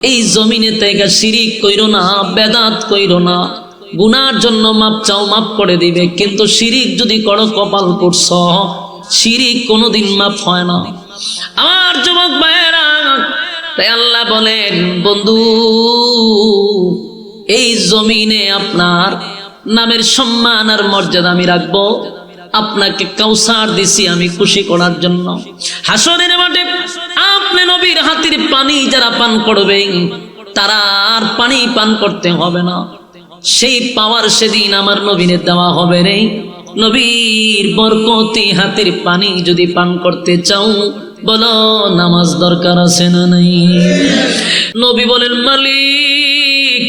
এই জমিনে থেকে শিরিক কইরো না, বেদাত কইরো না। গুনার জন্য মাপ চাও, মাপ করে দিবে, কিন্তু শিরিক যদি করো কপাল করছ, শিরিক কোনোদিন মাপ হয় না। আমার যুবক ভাইয়েরা, তাই আল্লাহ বলেন, বন্ধু এই জমিনে আপনার নামের সম্মান আর মর্যাদা আমি রাখবো। আপনাকে কাউসার দিছি আমি খুশি করার জন্য। হাসরের মাঠে আপনি নবীর হাতের পানি যারা পান করবেন, তারা আর পানি পান করতে হবে না। সেই পাওয়ার সেদিন আমার নবীনে দেওয়া হবে রে। নবীর বরকতি হাতের পানি যদি পান করতে চাও, বলো নামাজ দরকার আছে না নাই? নবী বলেন, মালিক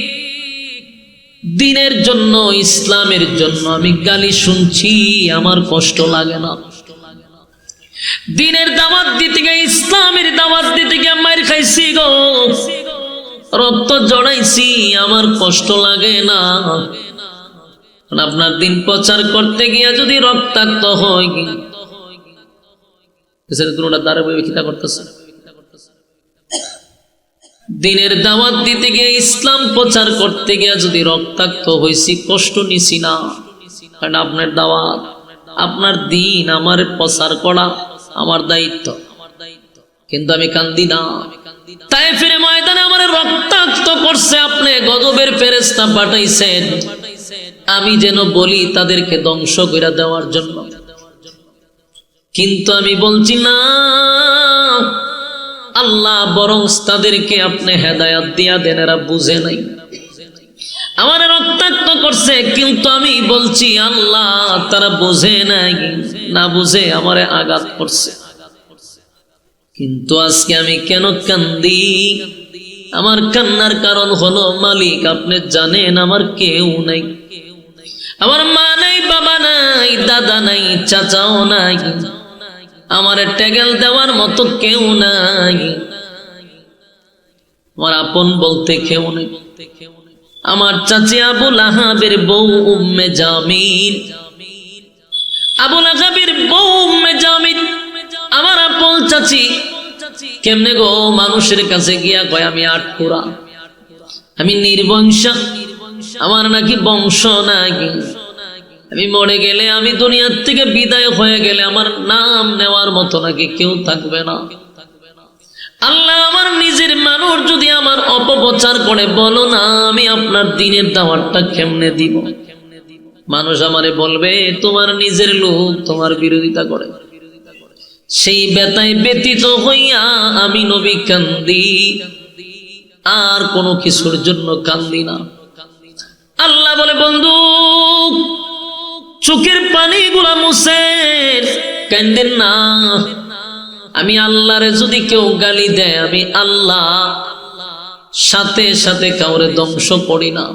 দিনের জন্য, ইসলামের জন্য আমি গালি শুনছি, আমার কষ্ট লাগে না। দিনের দাওয়াত দিতে গিয়ে, ইসলামের দাওয়াত দিতে গিয়ে মার খাইছি গো, রক্ত জড়াইছি, আমার কষ্ট লাগে না। আপনার দিন প্রচার করতে গিয়া যদি রক্তাক্ত হয়, দিনের দাওয়াত দিতে গিয়ে, ইসলাম প্রচার করতে গিয়ে যদি রক্তাক্ত হয়েছি, কষ্ট নিছি না। কারণ আপনার দাওয়াত, আপনার দিন আমার প্রচার করা আমার দায়িত্ব, কিন্তু আমি কান্দি না। তায়েফের ময়দানে আমার রক্তাক্ত করছে, আপনি গজবের ফেরেশতা পাঠাইছেন আমি যেন বলি তাদেরকে ধ্বংস করে দেওয়ার জন্য, কিন্তু আমি বলছি না। আল্লাহ বরং তাদেরকে আপনি হেদায়েত দিয়া দেন, এরা বুঝে নাই। আমার রক্তাক্ত করছে, কিন্তু আমি বলছি আল্লাহ তারা বুঝে নাই, না বুঝে আমারে আঘাত করছে। কিন্তু আজকে আমি কেন কান্দি? আমার কান্নার কারণ হলো, মালিক আপনি জানেন আমার কেউ নাই, আমার মা নাই, বাবা নাই, দাদা নাই, চাচাও নাই, আমার টেগেল দেওয়ার মতো কেউ নাই, আমার আপন বলতে কেউ নেই। আমার চাচি আবু লাহাবের বউ উম্মে জামিল, আবু লাহাবের বউ উম্মে জামিল আমার আপন চাচি। কেমনে গো মানুষের কাছে গিয়া কয় আমি আটকুরা, আমি নির্বংশ, আমার নাকি বংশ নাকি, আমি মরে গেলে, আমি দুনিয়ার থেকে বিদায় হয়ে গেলে আমার নাম নেওয়ার মতো নাকি কেউ থাকবে না। আল্লাহ আমার নিজের মানুষ যদি আমার অপপ্রচার করে, বলো না আমি আপনার দিনের দাওয়াতটা কেমনে দিব? মানুষ আমারে বলবে তোমার নিজের লোক তোমার বিরোধিতা করে। সেই ব্যথায় ব্যতীত হইয়া আমি নবী কান্দি, আর কোনো কিছুর জন্য কান্দি না। আল্লাহ বলে, বন্ধু চোখের পানিগুলা মুছেন, কান্দেন না। আমি আল্লাহরে যদি কেউ গালি দেয়, আমি আল্লাহ সাথে সাথে কাউরে ধ্বংস করি না।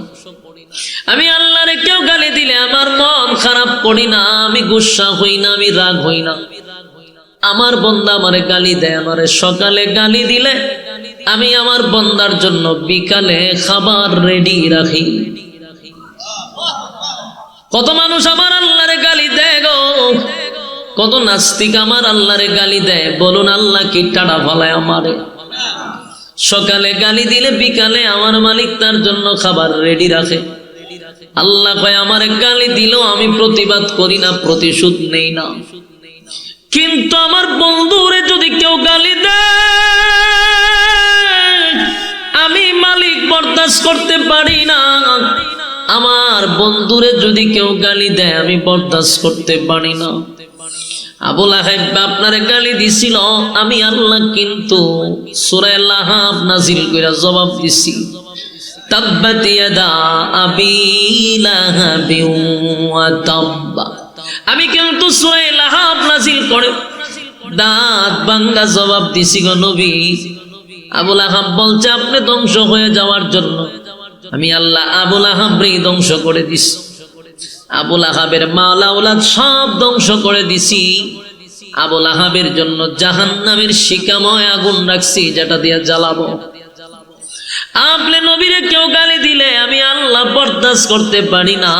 আমি আল্লাহরে কেউ গালি দিলে আমার মন খারাপ করি না, আমি গুসা হই না, আমি রাগ হই না। আমার বন্দা আমারে গালি দেয়, আমারে সকালে গালি দিলে আমি আমার বন্দার জন্য বিকালে খাবার রেডি রাখি। কত মানুষ আমার আল্লাহরে গালি দেয় গো, কত নাস্তিক আমার আল্লাহরে গালি দেয়। বলুন আল্লাহ কি টাড়া ফলায় আমারে? সকালে গালি দিলে বিকালে আমার মালিক তার জন্য খাবার রেডি রাখে। আল্লাহ কয় আমারে গালি দিলেও আমি প্রতিবাদ করি না, প্রতিশোধ নেই না। কিন্তু আমার বন্ধুরে যদি কেউ গালি দেয়, আমি মালিক বরদাস্ত করতে পারি না। আমার বন্ধুরে যদি কেউ গালি দেয়, আমি বরদাস্ত করতে পারি না। আবু লাহাব আপনারে গালি দিছিল, আমি আল্লাহ কিন্তু সূরা লাহাব নাজিল কইরা জবাব দিছি, তাব্বাত ইয়াদা আবি লাহাবি ওয়া তাব্বা। আমি কিন্তু সূরা লাহাব নাজিল করে দাঁত ভাঙ্গা জবাব দিছি গো নবী। আবু লাহাব বলছে আপনি ধ্বংস হয়ে যাওয়ার জন্য আমি আল্লাহ আবু লাহাবরে ধ্বংস করে দিছি, আবু লাহাবের মাওলা আওলাদ সব ধ্বংস করে দিছি। আবু লাহাবের জন্য জাহান্নামের শিকাময় আগুন রাখছি, যেটা দিয়ে জ্বালাবো। আপনি নবীরে কেউ গালি দিলে আমি আল্লাহ বরদাস্ত করতে পারি না।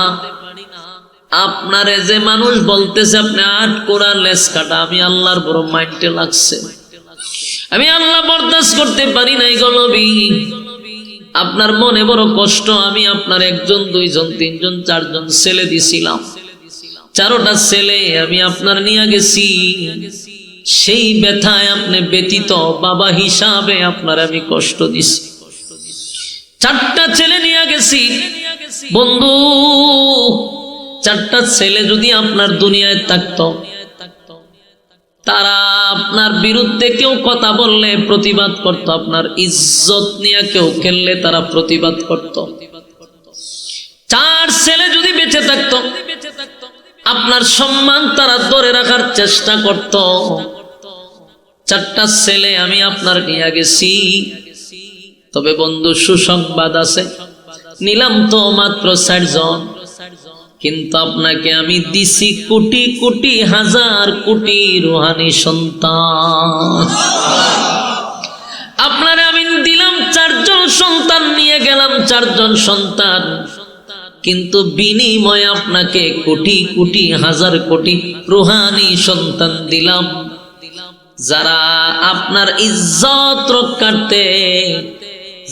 আপনারে যে মানুষ বলতেছে আপনি আট কোরআন লেস কাটা, আমি আল্লাহর বড় মাইন্ডে লাগছে, আমি আল্লাহ বরদাস্ত করতে পারি নাই গো নবী। আপনার মনে বড় কষ্ট, আমি আপনার একজন, দুইজন, তিনজন, চারজন ছেলে দিছিলাম, চারোটা ছেলে আমি আপনার নিয়ে গেছি। সেই ব্যথায় আপনি ব্যতীত বাবা হিসাবে আপনার আমি কষ্ট দিছি। চারটা ছেলে নিয়ে গেছি বন্ধু, চারটা ছেলে যদি আপনার দুনিয়ায় থাকতো, তারা আপনার বিরুদ্ধে কেউ কথা বললে প্রতিবাদ করত, আপনার ইজ্জত নিয়ে কেউ খেললে তারা প্রতিবাদ করত। চার ছেলে যদি বেঁচে থাকতো, আপনার সম্মান তারা ধরে রাখার চেষ্টা করত। চারটা ছেলে আমি আপনার নিয়ে গেছি, তবে বন্ধু সুসংবাদ আছে, নিলাম তো মাত্র 4 জন, কিন্তু আপনাকে আমি দিছি কোটি কোটি হাজার কোটি রুহানি সন্তান। আপনারে আমি দিলাম 4 জন সন্তান, নিয়ে গেলাম 4 জন সন্তান, কিন্তু বিনিময়ে আপনাকে কোটি কোটি হাজার কোটি রুহানি সন্তান দিলাম, যারা আপনার ইজ্জত রক্ষার্থে,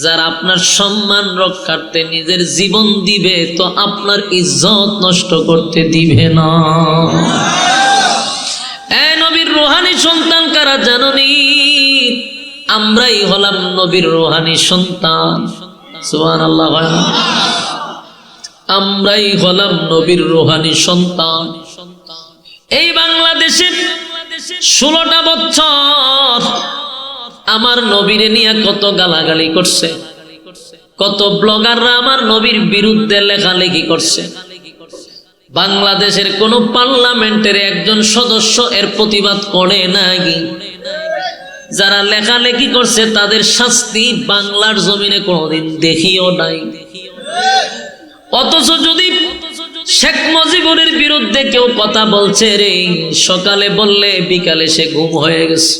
যারা আপনার সম্মান রক্ষার্থে নিজের জীবন দিবে, তো আপনার ইজ্জত নষ্ট করতে দিবে না। এ নবীর রুহানি সন্তান কারা জানোনি? আমরাই হলাম নবীর রুহানি সন্তান। সুবহানাল্লাহ, আমরাই হলাম নবীর রুহানি সন্তান। এই বাংলাদেশে 16টা বছর আমার নবীরে নিয়ে কত গালাগালি করছে, কত ব্লগাররা আমার নবীর বিরুদ্ধে লেখালেখি করছে। বাংলাদেশের কোন পার্লামেন্টের একজন সদস্য এর প্রতিবাদ করে নাই। যারা লেখালেখি করছে তাদের শাস্তি বাংলার জমিনে কোনোদিন দেখিও নাই। অথচ যদি শেখ মুজিবুরের বিরুদ্ধে কেউ কথা বলছে রে, সকালে বললে বিকালে সে ঘুম হয়ে গেছে,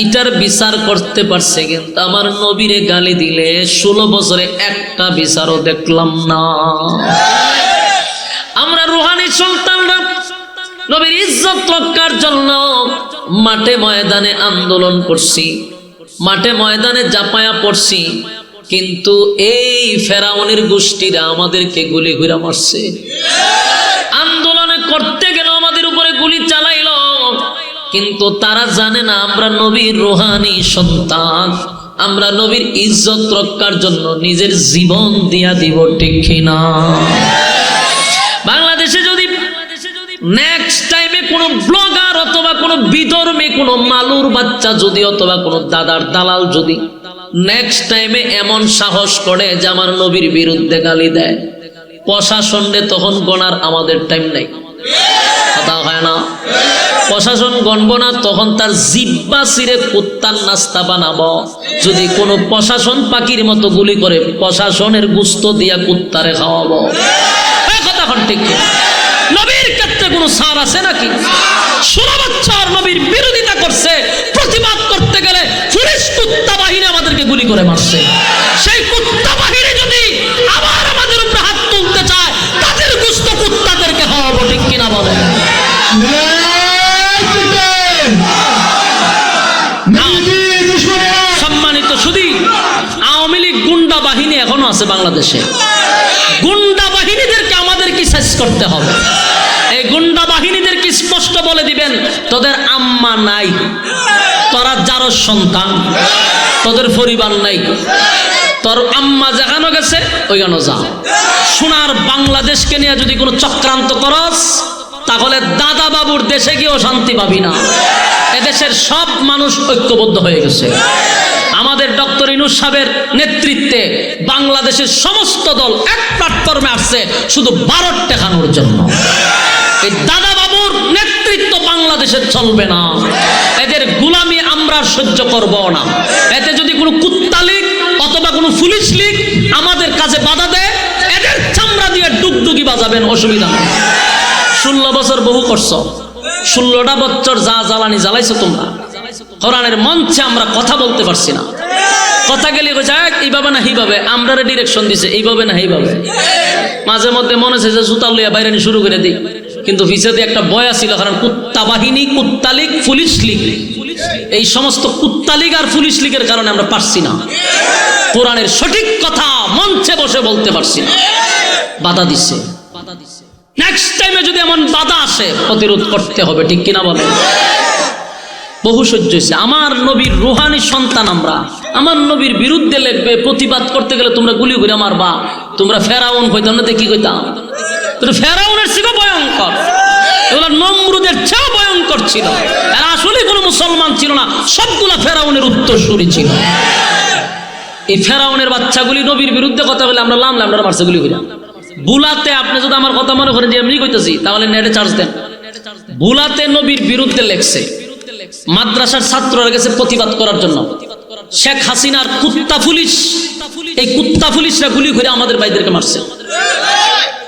এটার বিচার করতে পারছে, কিন্তু আমার নবীরে গালি দিলে 16 বছরে একটা বিচারও দেখলাম না। আমরা রুহানি সন্তানরা নবীর ইজ্জত রক্ষার জন্য মাঠে ময়দানে আন্দোলন করছি, মাঠে ময়দানে জাপায়া পড়ছি, কিন্তু এই ফেরাউনের গোষ্ঠীরা আমাদেরকে গুলি ঘুরা মারছে। আন্দোলনে করতে গেল আমাদের উপরে গুলি চালাইলো, কিন্তু তারা জানে না আমরা নবীর রুহানি সন্তান, আমরা নবীর ইজ্জত রক্ষার জন্য নিজের জীবন দিয়া দিব, ঠিক কিনা? বাংলাদেশে যদি নেক্সট টাইমে কোনো ব্লগার অথবা কোনো বিধর্মী কোনো মালুর বাচ্চা যদি অথবা কোনো দাদার দালাল যদি নেক্সট টাইমে এমন সাহস করে যে আমার নবীর বিরুদ্ধে গালি দেয়, প্রশাসনে তখন গণার আমাদের টাইম নাই, কথা হয় না? প্রশাসন গণব না, তখন তার জিব্বা ছিঁড়ে কুত্তার নাস্তা বানাবো। যদি কোনো প্রশাসন পাখির মতো গুলি করে, প্রশাসনের গুস্ত দিয়া কুত্তারে খাওয়াবো। কথা ঠিক নবীর ক্ষেত্রে কোনো সার আছে নাকি? 16 বছর নবীর বিরোধিতা করছে, প্রতিবাদ করতে গেলে পুলিশ কুত্তা বাহিনী আমাদেরকে গুলি করে মারছে। সেই কুত্তা বাহিনী যদি আবার আমাদের উপরে হাত তুলতে চায়, তাদের গুস্ত কুত্তাদেরকে খাওয়াবো, ঠিক কিনা বলে? সম্মানিত শুধু আওয়ামী লীগ গুন্ডা বাহিনী এখনো আছে বাংলাদেশে। গুন্ডা বাহিনীদেরকে আমাদের কি শেষ করতে হবে। এই গুন্ডা বাহিনীদেরকে স্পষ্ট বলে দিবেন, তোদের আম্মা নাই, তোরা যার সন্তান, তোদের পরিবার নাই, তোর আম্মা যেখানে গেছে ওইখানে যা। সোনার বাংলাদেশকে নিয়ে যদি কোনো চক্রান্ত করস, তাহলে দাদা বাবুর দেশে গিয়েও শান্তি পাবি না। এদেশের সব মানুষ ঐক্যবদ্ধ হয়ে গেছে। আমাদের ডক্টর ইউনূস সাহেবের নেতৃত্বে বাংলাদেশের সমস্ত দল এক প্ল্যাটফর্মে আসছে শুধু ভারত টেকানোর জন্য। এই দাদা বাবুর নেতৃত্ব বাংলাদেশে চলবে না, এদের গোলামি আমরা সহ্য করব না। এতে যদি কোনো কুত্তা লীগ অথবা কোনো পুলিশ লীগ আমাদের কাছে বাধা দেয়, এদের চামড়া দিয়ে ডুগডুগি বাজাবেন, অসুবিধা নেই। 16 বছর বহু করছো, 16টা বছর যা জ্বালানি জ্বালাইছো তোমরা। কোরআনের মঞ্চে আমরা কথা বলতে পারছি না, কথা গেলে এইভাবে না এইভাবে, আমরা ডিরেকশন দিছে এইভাবে না এইভাবে। মাঝে মধ্যে মনে হচ্ছে যে জুতা লইয়া বাইরে শুরু করে দিই, কিন্তু ভিসাতে একটা বয়া ছিল, কারণ কুত্তা বাহিনী, কুত্তা লীগ, পুলিশ লীগ, এই সমস্ত কুত্তা লীগ আর পুলিশ লীগের কারণে আমরা পারছি না। কোরআনের সঠিক কথা মঞ্চে বসে বলতে পারছি না, বাধা দিচ্ছে। নেক্সট টাইমে যদি এমন বাধা আসে প্রতিরোধ করতে হবে, ঠিক কিনা বলেন? বহু সহ্য হয়েছে। আমার নবীর রুহানি সন্তান আমরা, আমার নবীর বিরুদ্ধে লেখবে, প্রতিবাদ করতে গেলে তোমরা গুলি করে মারবা। তোমরা ফেরাউন কইতাম না, কি কইতাম? ফেরাউনের চেয়েও ভয়ঙ্কর, এগুলো নমরুদের চেয়েও ভয়ঙ্কর ছিল। এরা আসলে কোনো মুসলমান ছিল না, সবগুলা ফেরাউনের উত্তরসূরি ছিল। এই ফেরাউনের বাচ্চাগুলি নবীর বিরুদ্ধে কথা বলে আমরা লামলাম, আমরা মারছে গুলি করে। বুলাতে আপনি যদি আমার কথা মনে করেন যে এমনি কইতেছি, তাহলে নেটে চার্জ দেন। বুলাতে নবীর বিরুদ্ধে লেখছে, মাদ্রাসার ছাত্ররা গেছে প্রতিবাদ করার জন্য। শেখ হাসিনার কুত্তা পুলিশ, এই কুত্তা পুলিশরা গুলি করে আমাদের ভাইদেরকে মারছে,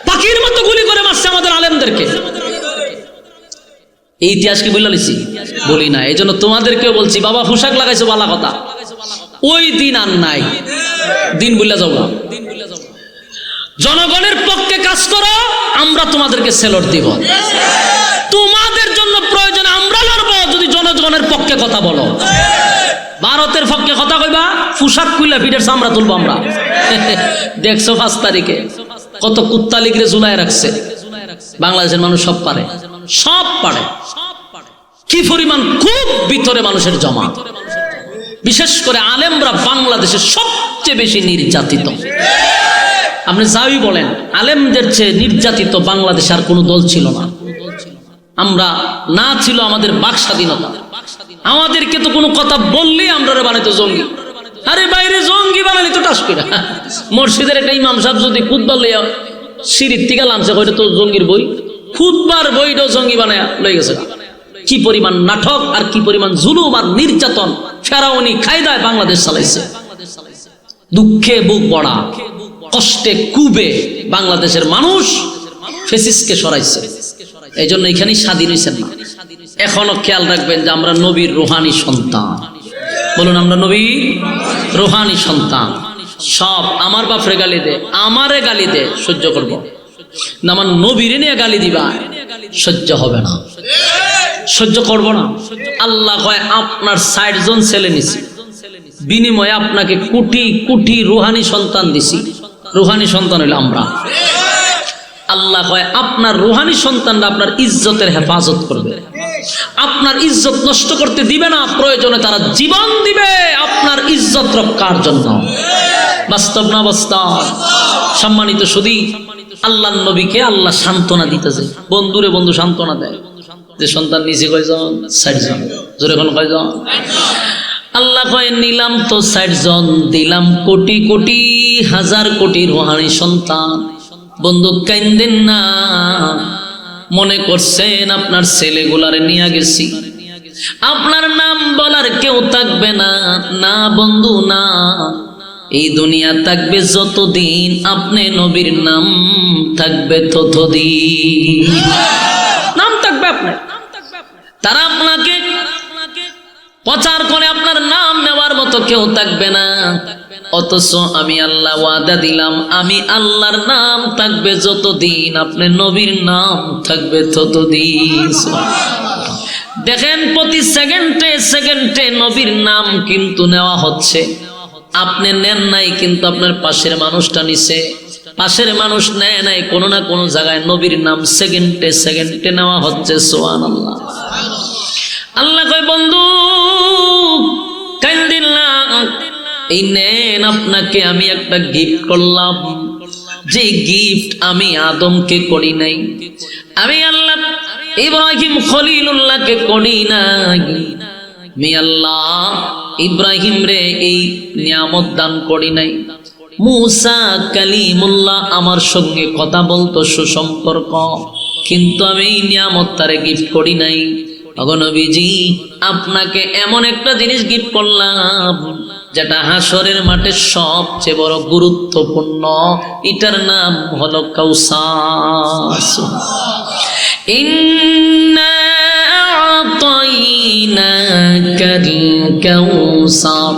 পাখির মতো গুলি করে মারছে আমাদের আলেমদেরকে। এই ইতিহাস কি বলে লিছি? বলি না। এই জন্য তোমাদেরকেও বলছি, বাবা পোশাক লাগাইছো বালা কথা, ওই দিন আর নাই, দিন ভুলে যাও না। জনগণের পক্ষে কাজ করো, আমরা তোমাদেরকে সেলট দিব। তোমাদের জন্য প্রয়োজনে আমরা লড়বো যদি জনগণের পক্ষে কথা বলো। ভারতের পক্ষে কথা কইবা, পোশাক খুইলা পিঠের চামড়া তুলবো আমরা। দেখছো 5 তারিখে কত কুত্তা লিগরে ঝুলায় রাখছে। বাংলাদেশের মানুষ সব পারে, সব পারে। কি পরিমাণ খুব ভিতরে মানুষের জমা। বিশেষ করে আলেমরা বাংলাদেশের সবচেয়ে বেশি নির্যাতিত। আপনি যাই বলেন, আলেমদের চেয়ে নির্যাতিত বাংলাদেশে আর কোনো দল ছিল না। আমরা না ছিল আমাদের বাক স্বাধীনতা। আমাদেরকে তো কোনো কথা বললেই আমরা বানাইতো জঙ্গি। আরে বাইরে জঙ্গি বানালি তো টাস করে। মসজিদের একটা ইমাম সাহেব যদি খুতবা লইয়া সিঁড়ির থেকে লামছে, ওইটা তো জঙ্গির বই, খুতবার বইটাও জঙ্গি বানায়া লই গেছে। কি পরিমাণ নাটক আর কি পরিমাণ জুলুম আর নির্যাতন ফেরাউনি কায়দায় বাংলাদেশ চালাইছে। দুঃখে বুক বড়া, কষ্টে কুবে বাংলাদেশের মানুষ ফেসিসকে সরাইছে। এই জন্য এখানেই স্বাধীন হয়েছেন না। এখনো খেয়াল রাখবেন যে আমরা নবীর রুহানি সন্তান। বলুন, আমরা নবীর রুহানি সন্তান। সব আমার বাপরে গালি দে, আমারে গালি দে, সহ্য করবো না। আমার নবীরে নিয়ে গালি দিবা, সহ্য হবে না, সহ্য করব না। আল্লাহ কয় আপনার 60 জন ছেলে নিছি, বিনিময়ে আপনাকে কোটি কোটি রুহানি সন্তান দিছি। রুহানি সন্তান হইল আমরা। আল্লাহ কয় আপনার রুহানি সন্তানরা আপনার ইজ্জতের হেফাজত করবে, আপনার ইজ্জত নষ্ট করতে দিবে না। প্রয়োজনে তারা জীবন দিবে আপনার ইজ্জত রক্ষার জন্য। বাস্তব না বাস্তব? সম্মানিত সুধী, আল্লাহর নবীকে আল্লাহ সান্ত্বনা দিতেছে। বন্ধুরে বন্ধু সান্ত্বনা দেয় যে সন্তান নিচে কয়জন? 60 জন। জোরে কোন কয়জন? আল্লাহ কয় নিলাম তো 60 জন, দিলাম কোটি কোটি হাজার কোটি রুহানি সন্তান। বন্ধু কাইন্দেন না, মনে করছেন আপনার ছেলেগুলারে নিয়ে গেছি, আপনার নাম বলার কেউ থাকবে না। না বন্ধু না, এই দুনিয়া থাকবে যতদিন আপনি নবীর নাম থাকবে ততদিন। নাম থাকবে আপনার, তারা আপনাকে প্রচার করে আপনার নাম নেওয়ার মতো কেউ থাকবে না। অথচ আমি আল্লাহ ওয়াদা দিলাম, আমি আল্লাহর নাম থাকবে যতদিন আপনি নবীর নাম থাকবে ততদিন। দেখেন প্রতি সেকেন্ডে সেকেন্ডে নবীর নাম কিন্তু নেওয়া হচ্ছে। আপনি নেন নাই, কিন্তু আপনার পাশের মানুষটা নিছে। পাশের মানুষ নেয় নাই, কোনো না কোনো জায়গায় নবীর নাম সেকেন্ডে সেকেন্ডে নেওয়া হচ্ছে। সুবহানাল্লাহ। আল্লাহ কয় বন্ধু কান্দিন না, এই নেন আপনাকে আমি একটা গিফট করলাম। যে গিফট আমি আদমকে করি নাই, আমি আল্লাহ ইব্রাহিম খলিলুল্লাহকে করি নাই। আমি আল্লাহ ইব্রাহিম রে এই নিয়ামত দান করি নাই। মুসা কালিমুল্লাহ আমার সঙ্গে কথা বলতো, সুসম্পর্ক, কিন্তু আমি এই নিয়ামত তারে গিফট করি নাই। নবীজি আপনাকে এমন একটা জিনিস গিফট করলাম যেটা হাসরের মাঠে সবচেয়ে বড় গুরুত্বপূর্ণ। এটার নাম হলো কাউসার। ইন্না আতাইনাকাল কাউসার,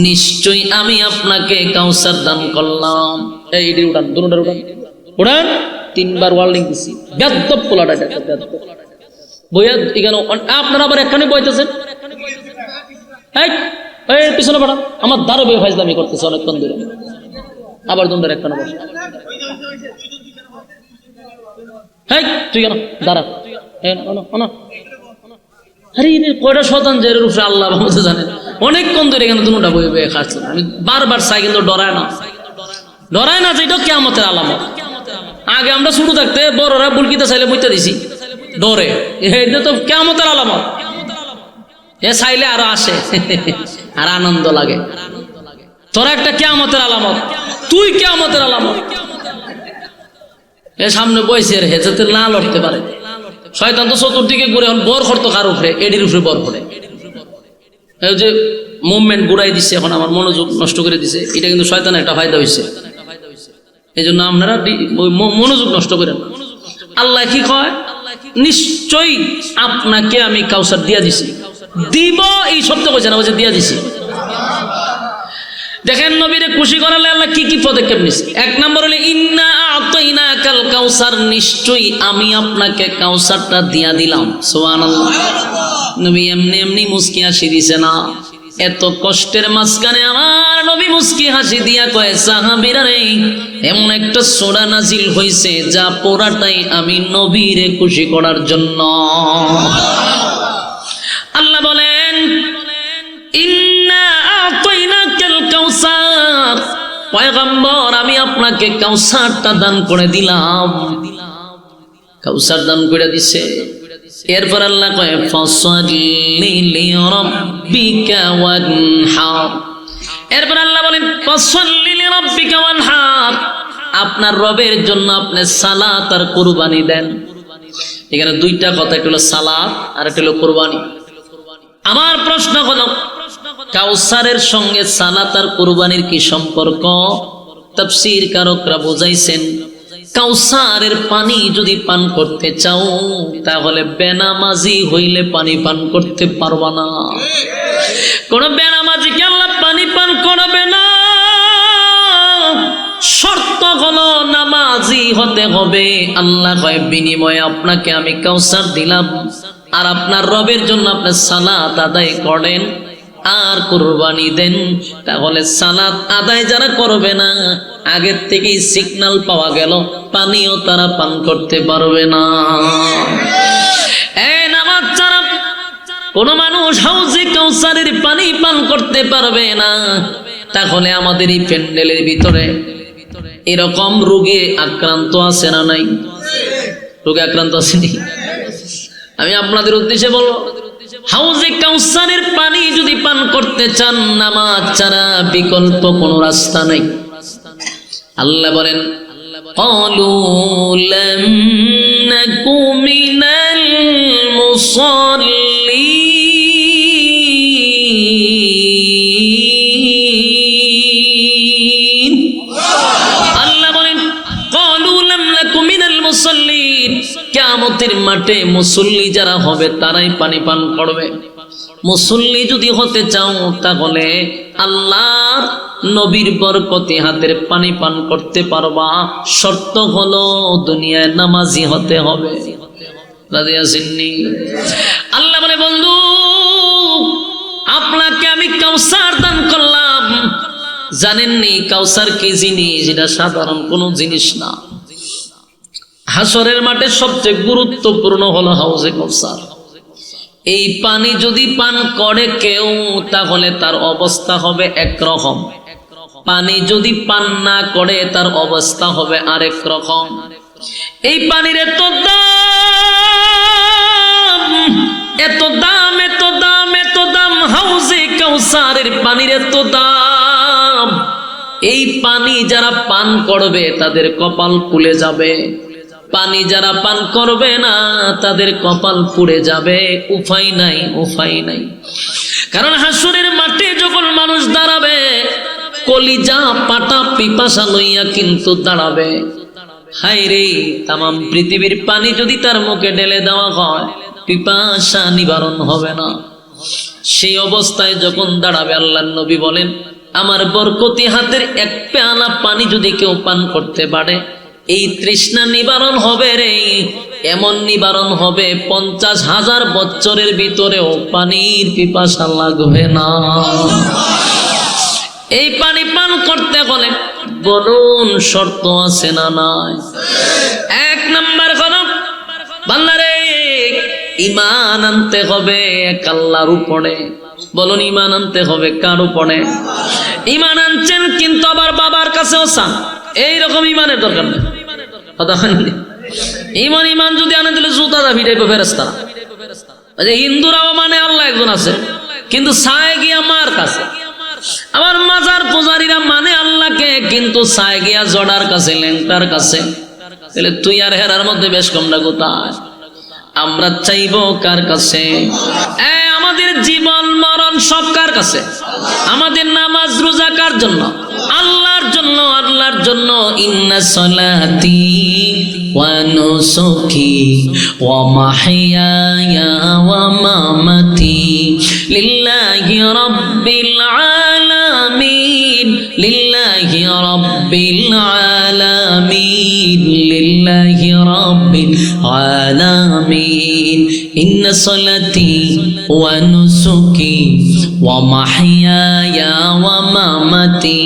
নিশ্চয়ই আমি আপনাকে কাউসার দান করলাম। এই উড়ান, দুটোটার উড়ান, উড়ান। 3 বার ওয়ার্নিং দিছি। বেয়াদব পোলাটা, বেয়াদব বইয়া এখানে আপনারা আবার এখানে বইতেছেন। এই পিছনে পড়া, আমার দ্বারও বে ফাইজলামি করতেছে অনেকক্ষণ ধরে, আবার দুন্ডার একটা বস, হেই তুই কেন দাঁড়া, আরে কয়টা শতান যে উপরে আল্লাহ ভাবতে জানেন, অনেকক্ষণ ধরে এখানে দুটা বই বয়ে খাচ্ছিলাম আমি, বারবার চাই কিন্তু ডরায় না যে এটা কিয়ামতের আলামত। আগে আমরা ছোট থাকতে বড়রা বুলকিতে চাইলে বইতে দিছি, ডরে, এটা তো কিয়ামতের আলামত, এ চাইলে আরো আসে আর আনন্দ লাগে। তোরা একটা কিয়ামতের আলামত, তুই কিয়ামতের আলামত, এ সামনে বইছে রে যাতে না লড়তে পারে। শয়তান তো চতুর্দিকে ঘুরে, এখন বর করতো কার উপরে, এডির উপরে বর করে, এই যে মুভমেন্ট ঘুরাই দিচ্ছে, এখন আমার মনোযোগ নষ্ট করে দিছে, এটা কিন্তু শয়তানের একটা ফায়দা হয়েছে। এই জন্য আপনারা মনোযোগ নষ্ট করেন। আল্লাহ কি কয়, নিশ্চয়ই আপনাকে আমি কাউসার দিয়া দিছি, দিব এই শব্দ কইছে না, বলছে দিয়া দিছি। দেখেন নবীরে খুশি করালে আল্লাহ কি কি পদক্ষেপ নিছে। এক নম্বর হলো ইন্না আতাইনাকাল কাউসার, নিশ্চয়ই আমি আপনাকে কাউসারটা দিয়া দিলাম। সুবহানাল্লাহ। নবী এমনি এমনি মুস্কি হাসি দিছে না, এত কষ্টের মাঝখানে আমার নবী মুস্কি হাসি দিয়া কয়, সাহাবীরা রে, এমন একটা সূরা নাজিল হইছে যা পুরাটাই আমি নবীরে খুশি করার জন্য। আল্লাহ বলেন ইন্না আতাইনাকাল কাউসার, পয়গম্বর আমি আপনাকে কাউসারটা দান করে দিলাম, কাউসার দান করে দিছে। এরপর আল্লাহ কয় ফাসাল্লি লিরাব্বিকা ওয়ানহার, এরপর আল্লাহ বলেন ফাসাল্লি লিরাব্বিকা ওয়ানহার, আপনার রবের জন্য আপনি সালাত আর কুরবানি দেন। এখানে দুইটা কথা, একটা হলো সালাত আর একটা হলো কুরবানি। আমার প্রশ্ন হলো কাউসারের সঙ্গে সালাত আর কুরবানির কি সম্পর্ক? তাফসীর কারকরা বুঝাইছেন, কাউসারের পানি যদি পান করতে চাও তাহলে বেনামাজি হইলে পানি পান করতে পারবা না। কোন বেনামাজিকে আল্লাহ পানি পান করবে না, শর্ত হলো নামাজি হতে হবে। আল্লাহ কয় বিনিময়ে আপনাকে আমি কাউসার দিলাম, আর আপনার রবের জন্য আপনি সালাত আদায় করেন আর কুরবানি দেন। তাহলে সালাত আদায় যারা করবে না, আগের থেকেই সিগন্যাল পাওয়া গেল, পানিও তারা পান করতে পারবে না। এই নামাজ ছাড়া কোন মানুষ হাউজে কাউসারের পানি পান করতে পারবে না। তাহলে আমাদের এই প্যান্ডেলের ভিতরে এরকম রোগে আক্রান্ত আছে না নাই? রোগে আক্রান্ত আসেনি? আমি আপনাদের উদ্দেশ্যে বলবো, হাউজে কাউসারের পানি যদি পান করতে চান, নামাজ ছাড়া বিকল্প কোনো রাস্তা নাই। আল্লাহ বলেন ক্বালু লাম নাকু মিনাল মুসাল্লিন, আল্লাহ বলেন ক্বালু লাম নাকু মিনাল মুসাল্লিন, কিয়ামতের মাঠে মুসল্লি যারা হবে তারাই পানি পান করবে। মুসল্লি যদি হতে চাও তাহলে আল্লাহর নবীর বরকতে হাতের পানি পান করতে পারবা, শর্ত হলো দুনিয়ায় নামাজি হতে হবে। রাজি আছেননি? আল্লাহ বলে বন্ধু আপনাকে আমি কাউসার দান করলাম, জানেননি কাউসার কি জিনিস? এটা সাধারণ কোনো জিনিস না। হাসরের মাঠে সবচেয়ে গুরুত্বপূর্ণ হলো হাউজে কাউসার। এই পানি যদি পান করে কেউ তাহলে তার অবস্থা হবে একরকম, পানি যদি পান না করে তার অবস্থা হবে আরেক রকম। এই পানির এত দাম, এত দাম, এত দাম, এত দাম, হাউজে কাউসারের পানির এত দাম, এই পানি যারা পান করবে তাদের কপাল ফুলে যাবে, পানি যারা পান করবে না তাদের কপাল পুড়ে যাবে। উপায় নাই, উপায় নাই। কারণ হাসরের মাঠে যখন মানুষ দাঁড়াবে, কলিজা পাটা পিপাসা লইয়া কিন্তু দাঁড়াবে। হায় রে, তামাম পৃথিবীর পানি যদি তার মুখে ঢেলে দেওয়া হয়, পিপাসা নিবারণ হবে না। সেই অবস্থায় যখন দাঁড়াবে, আল্লাহর নবী বলেন আমার বরকতি হাতের এক পেয়ালা পানি যদি কেউ পান করতে পারে, এই তৃষ্ণা নিবারণ হবে রে, এমন নিবারণ হবে 50,000 বছরের ভিতরেও পানির পিপাসা লাগবে না। এই পানি পান করতে হলে বলুন শর্ত আছে না নাই? 1 নাম্বার হলো বান্দারে ঈমান আনতে হবে এক আল্লাহর উপরে। বলুন ঈমান আনতে হবে কার উপরে? ঈমান আনছেন কিন্তু আবার বাবার কাছেও চান, এইরকম ঈমানের দরকার নেই। কথা হয়নি? ঈমান যদি আনে দিলে জুতা দা ভিড়াইবে ফেরেশতারা। হিন্দুরাও মানে আল্লাহ একজন আছে, কিন্তু চায় গিয়া মার কাছে। আবার মাজার পূজারীরা মানে আল্লাহকে, কিন্তু চায় গিয়া জড়ার কাছে, লেংটার কাছে। তাহলে তুই আর হেরার মধ্যে বেশ কমটা কোথায়? আমরা চাইবো কার কাছে? আমাদের জীবন মরণ সব কার কাছে? আমাদের নামাজ রোজা কার জন্য? আল্লাহর জন্য, আল্লাহর জন্য। ইন্না সলাতি ওয়া নুসুকি ওয়া মাহইয়ায়া ওয়া মামাতি লিল্লাহি রাব্বিল আলামিন, লিল্লাহি রাব্বিল আলামিন, লিল্লাহি রাব্বিল আলামিন। ইন্না সলাতি ওয়া নুসুকি ওয়া মাহইয়ায়া ওয়া মামাতি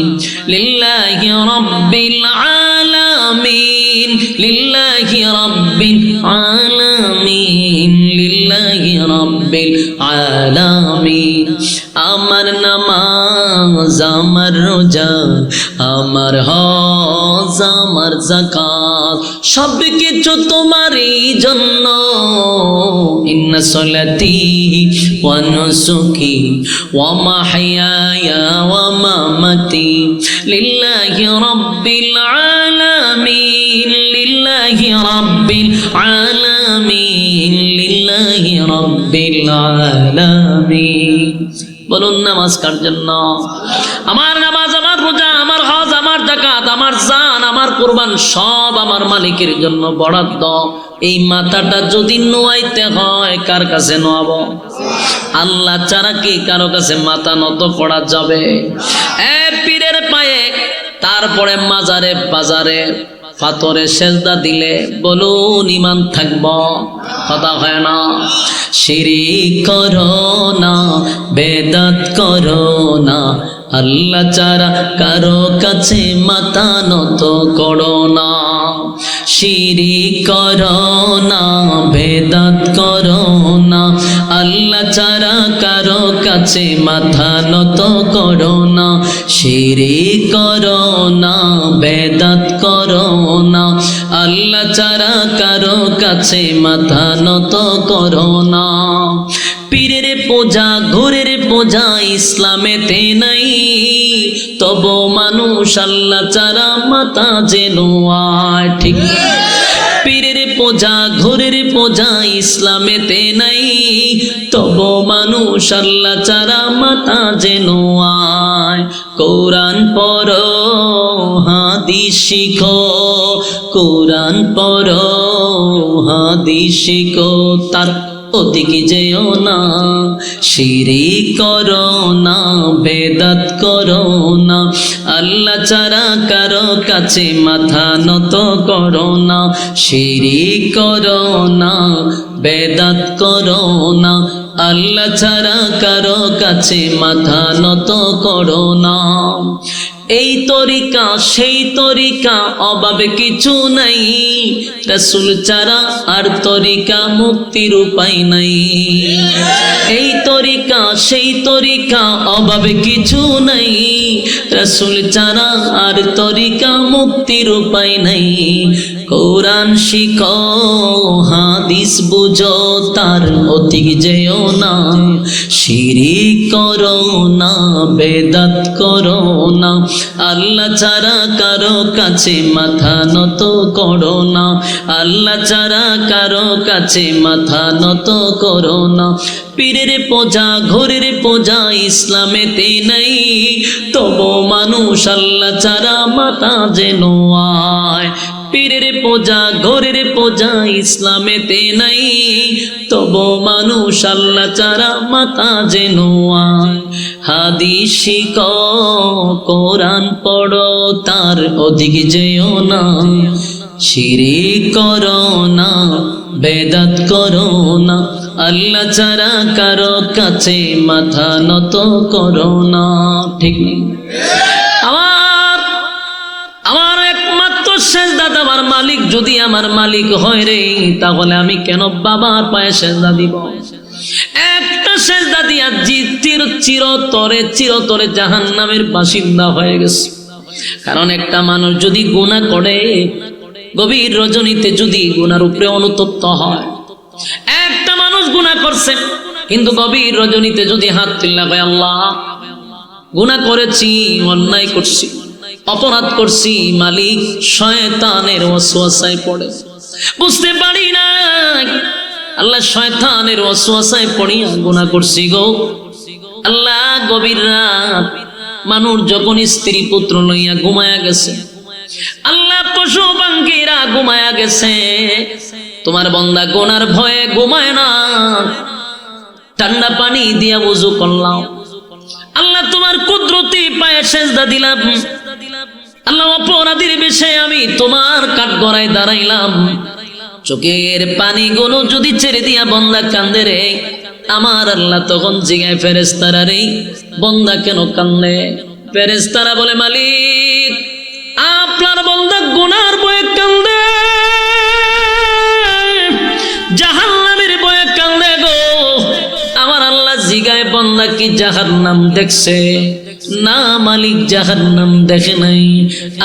লিল্লাহি রাব্বিল আলামিন, লিল্লাহি রাব্বিল আলামিন, লিল্লাহি রাব্বিল আলামিন। আমার নামাজ, আমার রোজা, আমার হজ, আমার যাকাত সব কিছু তোমারই জন্য। ইন্না সলাতি ওয়া নুসুকি ওয়া মাহইয়ায়া ওয়া মামাতি লিল্লাহি রাব্বিল আলামিন, লিল্লাহি রাব্বিল আলামিন, লিল্লাহি রাব্বিল আলামিন। বলুন নামাজ কার জন্য? আমার নামাজ, আমার রোজা, আমার হজ, আমার যাকাত, আমার জান, আমার কুরবান সব আমার মালিকের জন্য বরাদ্দ। এই মাথাটা যদি নোয়াইতে হয় কার কাছে নোয়াবো? আল্লাহ ছাড়া কি কারো কাছে মাথা নত করা যাবে? পীরের পায়ে, তারপরে মাজারে বাজারে পাথরে সেজদা দিলে বলুন ঈমান থাকবো? কথা হয় না? শিরিক করো না, বেদাত করো না, আল্লাহ ছাড়া কারো কাছে মাথা নত করো না। শিরিক করো না, বেদাত করো না, আল্লাহ ছাড়া কারো কাছে মাথা নত করো না। শিরিক করো না, বেদাত করো না, আল্লাহ ছাড়া কারো কাছে মাথা নত করো না। পীরের পূজা, ঘোরের পূজা ইসলামেতে নাই, তবু মানুষ আল্লাহ ছাড়া মাথা যেন আয়। ঠিক? পীরের পূজা, ঘোরের পূজা ইসলামেতে নাই, তবু মানুষ আল্লাহ ছাড়া মাথা যেন আয়। কোরআন পড়ো, হাদিস শিখো, কোরআন পড়ো, হাদিস শিখো, তার ওদিকে যেও না। শিরিক করো না, বেদাত করো না, আল্লাহ ছাড়া কারো কাছে মাথা নত করো না। শিরিক করো না, বেদাত করো না, আল্লাহ ছাড়া কারো কাছে মাথা নত করো না। এই তরিকা সেই তরিকা, অভাবে কিছু নাই, রাসূল ছাড়া আর তরিকা মুক্তির উপায় নাই। এই তরিকা সেই তরিকা, অভাবে কিছু নাই, রাসূল ছাড়া আর তরিকা মুক্তির উপায় নাই। কোরআন শিখো, হাদিস বুঝো, তার অধিক যেও না। শিরিক করো না, বেদাত করো না, আল্লাহ ছাড়া কারো কাছে মাথা নত করো না। আল্লাহ ছাড়া কারো কাছে মাথা নত করো না। পীরের পূজা, ঘোরের পূজা ইসলামেতে নাই, তবু মানুষ আল্লাহ ছাড়া মাথা যেন আয়। পীরের পূজা, ঘোরের পূজা ইসলামেতে নাই, তবু মানুষ আল্লাহ ছাড়া মাথা যেন আয়। হাদিস শিখো, কোরআন পড়ো, তার অধিক যেও না। শিরিক করো না, বেদাত করো না, আল্লাহ ছাড়া কারো কাছে মাথা নত করো না। ঠিক নেই? আমার একমাত্র সেজদা দেওয়ার মালিক যদি আমার মালিক হয় রে, তাহলে আমি কেন বাবার পায়ে সেজদা দিব? একটা সেজদা দিয়া চিরতরে জাহান্নামের বাসিন্দা হয়ে গেছে। কারণ একটা মানুষ যদি গুনাহ করে, গভীর রজনীতে যদি গুনার উপরে অনুতপ্ত হয়, একটা মানুষ গুনাহ করছে কিন্তু গভীর রজনীতে যদি হাত তুলে কয়, আল্লাহ গুনাহ করেছি, অন্যায় করছি, অপরাধ করছি, মালিক শয়তানের ওয়াসওয়াসায় পড়ে বুঝতে পারি না, আল্লাহ শয়তানের ওয়াসওয়াসায় পড়িয়া গুনাহ করছি গো আল্লাহ। গভীর রাত মানুষ যখন স্ত্রী পুত্র লইয়া ঘুমায়া গেছে, আল্লাহ পশু পাখিরা ঘুমায়া গেছে, তোমার বান্দা গুনার ভয়ে ঘুমায় না, ঠান্ডা পানি দিয়া ওযু করলাম, আল্লাহ তোমার কুদরতি পায়ে সেজদা দিলাম, আল্লাহ অপরাধীর বেশে আমি তোমার কাঠগড়ায় দাঁড়াইলাম, চোখের পানিগুলো যদি ছেড়ে দিয়া বান্দা কান্দে রে, আমার আল্লাহ তখন জিগায় ফেরেশতারা, রে বান্দা কেন কান্দে? ফেরেশতারা বলে, মালিক আপনার বান্দা গুনার ভয়ে কান্দে, জাহান্নামের ভয়ে কান্দে গো। আমার আল্লাহ জিগায়, বান্দা কি জাহান্নাম দেখছে? না মালিক, জাহান্নাম দেখে নাই।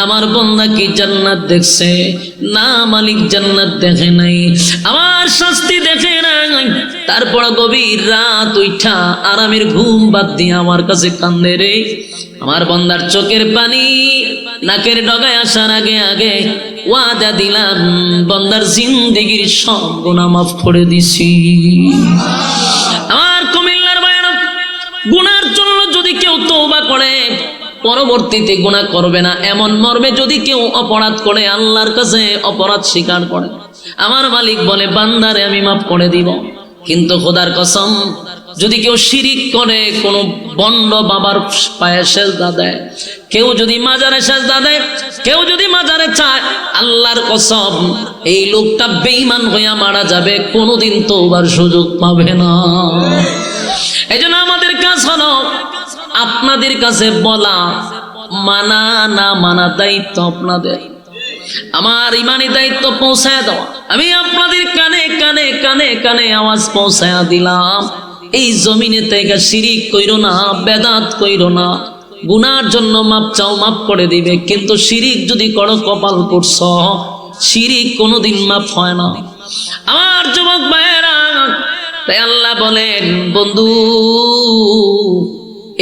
আমার বান্দা কি জান্নাত দেখছে? না মালিক, জান্নাত দেখে নাই। আমার শাস্তি দেখে নাই। তারপর গভীর রাত উঠা আরামের ঘুম বাদ দিয়ে আমার কাছে কান্দে রে। আমার বান্দার চোখের পানি নাকের ডগায় আসার আগে আগে ওয়াদা দিলাম, বান্দার জিন্দেগির সব গুনাহ মাফ করে দিছি। আমার কুমিল্লার ভাইরা, গুনার জন্য যদি কেউ তওবা করে, পরবর্তীতে গুনাহ করবে না এমন মর্মে যদি কেউ অপরাধ করে, আল্লাহর কাছে অপরাধ স্বীকার করে, আমার মালিক বলে বান্দারে আমি মাফ করে দিব। কিন্তু খোদার কসম, যদি কেউ শিরিক করে, কোন বন্ড বাবার পায়ে সেজদা দেয়, কেউ যদি মাজারে সেজদা দেয়, কেউ যদি মাজারে চায়, আল্লাহর কসম এই লোকটা বেঈমান হইয়া মারা যাবে, কোনোদিন তওবার সুযোগ পাবে না। এইজন্য আমাদের কাজ হলো আপনাদের কাছে বলা, মানা না মানা দায়িত্ব আপনাদের। আমার ইমানি দায়িত্ব পৌঁছায় দেওয়া। আমি আপনাদের কানে কানে কানে কানে আওয়াজ পৌঁছায়া দিলাম, এই জমিনে থেকে শিরিক কইরো না, বেদাত কইরো না, গুনার জন্য মাপ চাও, মাপ করে দিবে। কিন্তু শিরিক যদি করো, কপাল করছ, শিরিক কোনোদিন মাপ হয় না। আমার যুবক ভাইয়েরা, তাই আল্লাহ বলেন, বন্ধু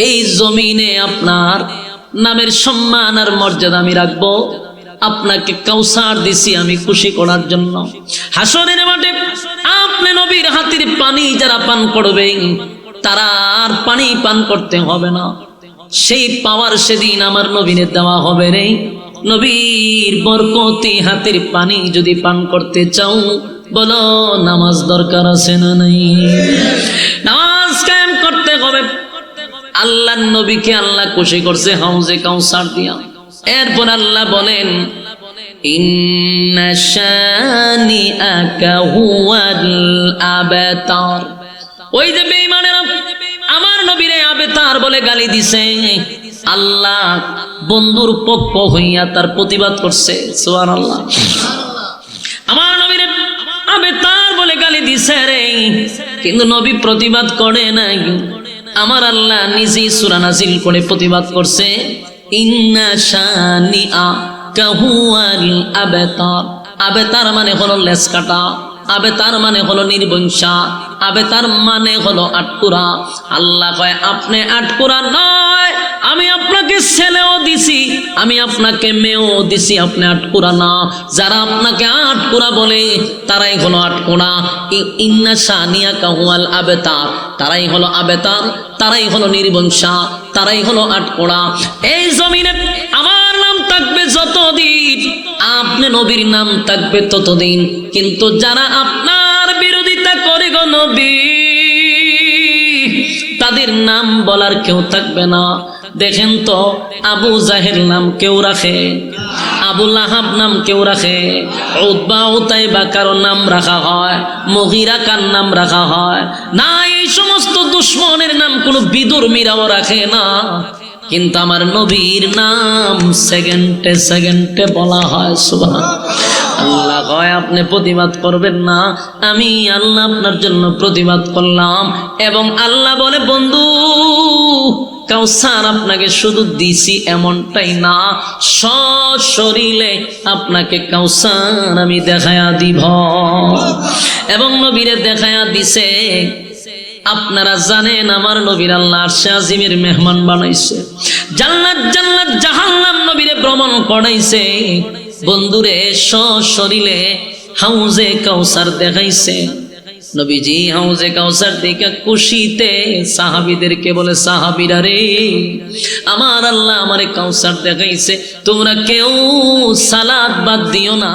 এই জমিনে আপনার নামের সম্মান আর মর্যাদা আমি রাখবো। আপনাকে কাউসার দিছি আমি খুশি করার জন্য। হাসরের মাঠে আপনি নবীর হাতের পানি যারা পান করবে, তারা আর পানি পান করতে হবে না। সেই পাওয়ার সেদিন আমার নবীরে দেওয়া হবে রে। নবীর বরকতি হাতের পানি যদি পান করতে চাও, বলো নামাজ দরকার আছে না নাই? নামাজ কায়েম করতে হবে। আল্লাহর নবীকে আল্লাহ খুশি করছে হাউজে কাউসার দিয়া। এরপর আল্লাহ বলেন, ইন্না শানিআকা হুয়াল আবতার। ওই যে বেঈমানেরা আমার নবীরে আবতার বলে গালি দিছে, আল্লাহ বন্ধুর পক্ষ হইয়া তার প্রতিবাদ করছে। সুবহানাল্লাহ। আমার নবীরে আবতার বলে গালি দিছে রে, কিন্তু নবী প্রতিবাদ করে নাই। আমার আল্লাহ নিজেই সূরা নাজিল করে প্রতিবাদ করছে, ইন্না শানিআকা হুয়াল আবতার। আবতার মানে হলো লেজ কাটা, আবতার মানে হলো নির্বংশা, আবতার মানে হলো আটকুরা। আল্লাহ কয়, আপনি আটকুরা নয়, আমি আপনাকে ছেলেও দিছি, আমি আপনাকে মেয়েও দিছি, আপনি আটকুরা না। যারা আপনাকে আটকুরা বলে তারাই হলো আটকুরা। ইন্না শানিআকা হুয়াল আবতার, তারাই হলো আবতার, তারাই হলো নির্বংশা, তারাই হলো আটকুরা। এই জমিনে আমার নাম থাকবে যতদিন, আপনি নবীর নাম থাকবে ততদিন। কিন্তু যারা আপনার বিরোধিতা করে গো নবী, তাদের নাম বলার কেউ থাকবে না। দেখেন তো, আবু জাহেল নাম কেউ রাখে? আবু লাহাব নাম কেউ রাখে, উতবা উতাইবা কারো নাম রাখা হয়, মুগীরা কার নাম রাখা হয় না, এই সমস্ত দুশমনের নাম কোনো বিদুর্মীরাও রাখে না, কিন্তু আমার নবীর নাম সেকেন্ডে সেকেন্ডে বলা হয়। সুবহানাল্লাহ। আল্লাহ কয় আপনি প্রতিবাদ করবেন না, আমি আল্লাহ আপনার জন্য প্রতিবাদ করলাম। এবং আল্লাহ বলে বন্ধু কাউসার আপনাকে শুধু দিছি এমনটাই না, সশরীরে আপনাকে কাউসার আমি দেখায়া দিব। এবং নবীরে দেখায়া দিছে। আপনারা জানেন আমার নবীর আল্লাহ আরশে আজিমের মেহমান বানাইছে, জান্নাত জান্নাত জাহান্নাম নবীরে ভ্রমণ করাইছে। বন্ধুরে সশরীরে হাউজে কাউসার দেখাইছে। নবীজি হাউজে কাউসার দেখে খুশিতে সাহাবীদেরকে বলে, সাহাবীরা রে, আমার আল্লাহ আমারে কাউসার দেখাইছে, তোমরা কেউ সালাত বাদ দিও না।